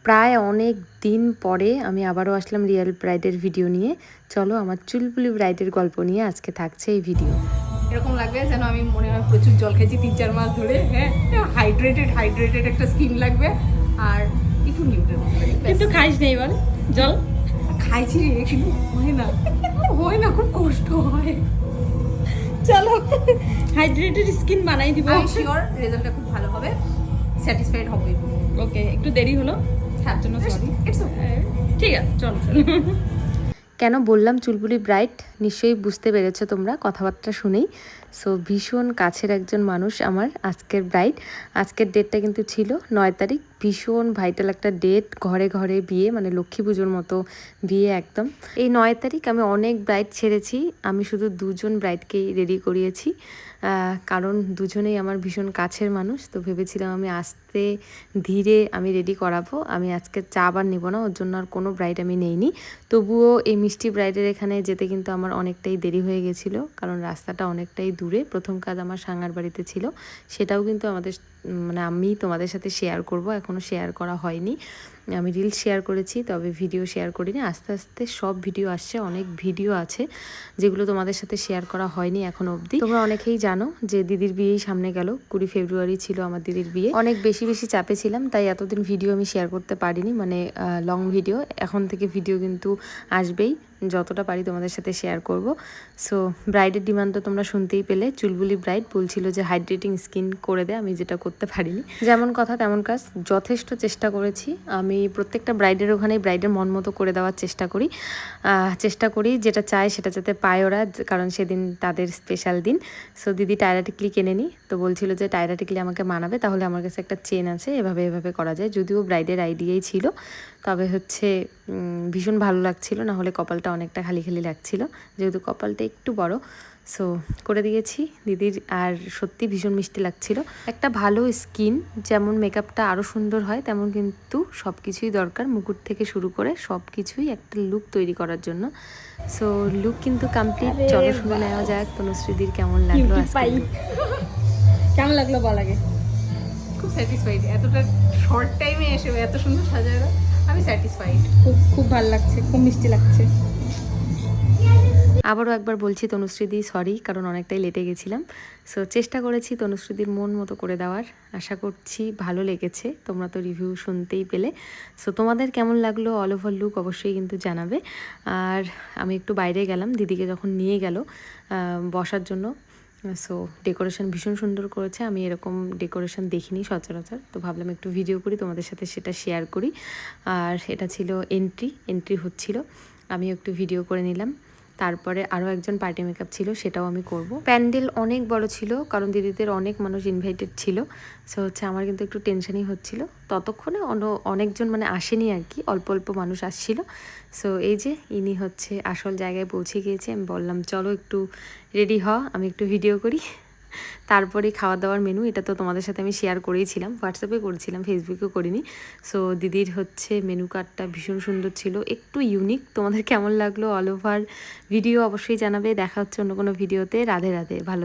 প্রায় অনেক দিন পরে আমি আবারও আসলাম রিয়েল ব্রাইডের ভিডিও নিয়ে। চলো আমার চুলবুলি ব্রাইডের গল্প নিয়ে আজকে থাকছে এই ভিডিও। এরকম লাগবে যেন আমি মনে হয় প্রচুর জল খেয়েছি 3-4 মাস ধরে। হ্যাঁ, হাইড্রেটেড একটা স্কিন লাগবে আর একটু নিউট্রেল কিন্তু খাইস নেই বল জল। খাইছি রে, কিন্তু হয় না, খুব কষ্ট হয়। চলো হাইড্রেটেড স্কিন বানাই দিব। আমি শিওর রেজাল্টটা খুব ভালো হবে, স্যাটিসফাইড হবে। ওকে, একটু দেরি হলো তার জন্য সরি। ইটস ওকে, ঠিক আছে, চলো চলো। কেন বললাম চুলবুলি ব্রাইড নিশ্চয়ই বুঝতে পেরেছো তোমরা কথাবার্তা শুনেই। সো ভীষণ কাছের একজন মানুষ আমার আজকের ব্রাইড। আজকের ডেটটা কিন্তু ছিল 9 তারিখ। ভীষণ ভাইটাল একটা ডেট, ঘরে ঘরে বিয়ে, মানে লক্ষ্মী পুজোর মতো বিয়ে একদম। এই 9 তারিখ আমি অনেক ব্রাইড ছেড়েছি, আমি শুধু 2জন ব্রাইডকেই রেডি করিয়েছি, কারণ দুজনেই আমার ভীষণ কাছের মানুষ। তো ভেবেছিলাম আমি আস্তে ধীরে আমি রেডি করাবো, আমি আজকে চা আবার নেবো না, ওর জন্য আর কোনো ব্রাইড আমি নেইনি। তবুও এই মিষ্টি ব্রাইডের এখানে যেতে কিন্তু আমার অনেকটাই দেরি হয়ে গেছিলো, কারণ রাস্তাটা অনেকটাই দূরে। প্রথম কাজ আমার সাঙ্গার বাড়িতে ছিল, সেটাও কিন্তু মানে আমি তোমাদের সাথে শেয়ার করব, এখনও শেয়ার করা হয়নি। আমি রিলস শেয়ার করেছি, তবে ভিডিও শেয়ার করিনি। আস্তে আস্তে সব ভিডিও আসছে, অনেক ভিডিও আছে যেগুলো তোমাদের সাথে শেয়ার করা হয়নি এখন অবধি। তোমরা অনেকেই জানো যে দিদির বিয়েই সামনে গেল, 20 ফেব্রুয়ারি ছিল আমার দিদির বিয়ে। অনেক বেশি চাপে ছিলাম, তাই এতদিন ভিডিও আমি শেয়ার করতে পারিনি, মানে লং ভিডিও। এখন থেকে ভিডিও কিন্তু আসবেই, যতটা পারি তোমাদের সাথে শেয়ার করব। সো ব্রাইডের ডিমান্ড তো তোমরা শুনতেই পেলে। চুলবুলি ব্রাইড বলছিল যে হাইড্রেটিং স্কিন করে দেয়, আমি যেটা করতে পারিনি। যেমন কথা তেমন কাজ, যথেষ্ট চেষ্টা করেছি। আমি প্রত্যেকটা ব্রাইডের ওখানেই ব্রাইডের মন মতো করে দেওয়ার চেষ্টা করি যেটা চায় সেটা যাতে পায় ওরা, কারণ সেদিন তাদের স্পেশাল দিন। সো দিদি টায়রা টিকলি কেনে নি, তো বলছিল যে টায়রা টিকলি আমাকে মানাবে, তাহলে আমার কাছে একটা চেন আছে, এভাবে করা যায়। যদিও ব্রাইডের আইডিয়াই ছিল, তবে হচ্ছে ভীষণ ভালো লাগছিল, না হলে কপালটা অনেকটা খালি খালি লাগছিল, যেহেতু কপালটা একটু বড়। সো করে দিয়েছি দিদির, আর সত্যি ভীষণ মিষ্টি লাগছিল। একটা ভালো স্কিন যেমন মেকআপটা আরও সুন্দর হয়, তেমন কিন্তু সব কিছুই দরকার, মুকুট থেকে শুরু করে সব কিছুই একটা লুক তৈরি করার জন্য। সো লুক কিন্তু কমপ্লিট। চলো শুনে নেওয়া যাক তনুশ্রীদির কেমন লাগলো আজকে। কেমন লাগলো বল আগে। খুব স্যাটিসফাইড, এতটা শর্ট টাইমে এসে এত সুন্দর সাজানো, আমি স্যাটিসফাইড। খুব খুব ভালো লাগছে, খুব মিষ্টি লাগছে। আবারও একবার বলছি তনুশ্রীদি সরি, কারণ অনেকটাই লেটে গেছিলাম। সো চেষ্টা করেছি তনুশ্রীদির মন মতো করে দেওয়ার, আশা করছি ভালো লেগেছে। তোমরা তো রিভিউ শুনতেই পেলে। সো তোমাদের কেমন লাগলো অল ওভার লুক অবশ্যই কিন্তু জানাবে। আর আমি একটু বাইরে গেলাম, দিদিকে যখন নিয়ে গেল বসার জন্য। সো ডেকোরেশন ভীষণ সুন্দর করেছে, আমি এরকম ডেকোরেশন দেখিনি সচরাচর, তো ভাবলাম একটু ভিডিও করি, তোমাদের সাথে সেটা শেয়ার করি। আর এটা ছিল এন্ট্রি হচ্ছিল, আমি একটু ভিডিও করে নিলাম। তারপরে আরও একজন পার্টি মেকআপ ছিল, সেটাও আমি করব। প্যান্ডেল অনেক বড় ছিল, কারণ দিদিদের অনেক মানুষ ইনভাইটেড ছিল। সো হচ্ছে আমার কিন্তু একটু টেনশনই হচ্ছিল, ততক্ষণে অনেকজন মানে আসেনি আর কি, অল্প অল্প মানুষ আসছিল। সো এই যে ইনি হচ্ছে আসল জায়গায় পৌঁছে গিয়েছে। আমি বললাম চলো একটু রেডি হ, আমি একটু ভিডিও করি। তারপরে খাওয়া দাওয়ার মেনু, এটা তো তোমাদের সাথে আমি শেয়ার করেইছিলাম, হোয়াটসঅ্যাপে করেছিলাম, ফেসবুকেও করিনি। সো দিদির হচ্ছে মেনু কার্ডটা ভীষণ সুন্দর ছিল, একটু ইউনিক। তোমাদের কেমন লাগলো অল ওভার ভিডিও অবশ্যই জানাবে। দেখা হচ্ছে অন্য কোনো ভিডিওতে। রাধে রাধে, ভালো।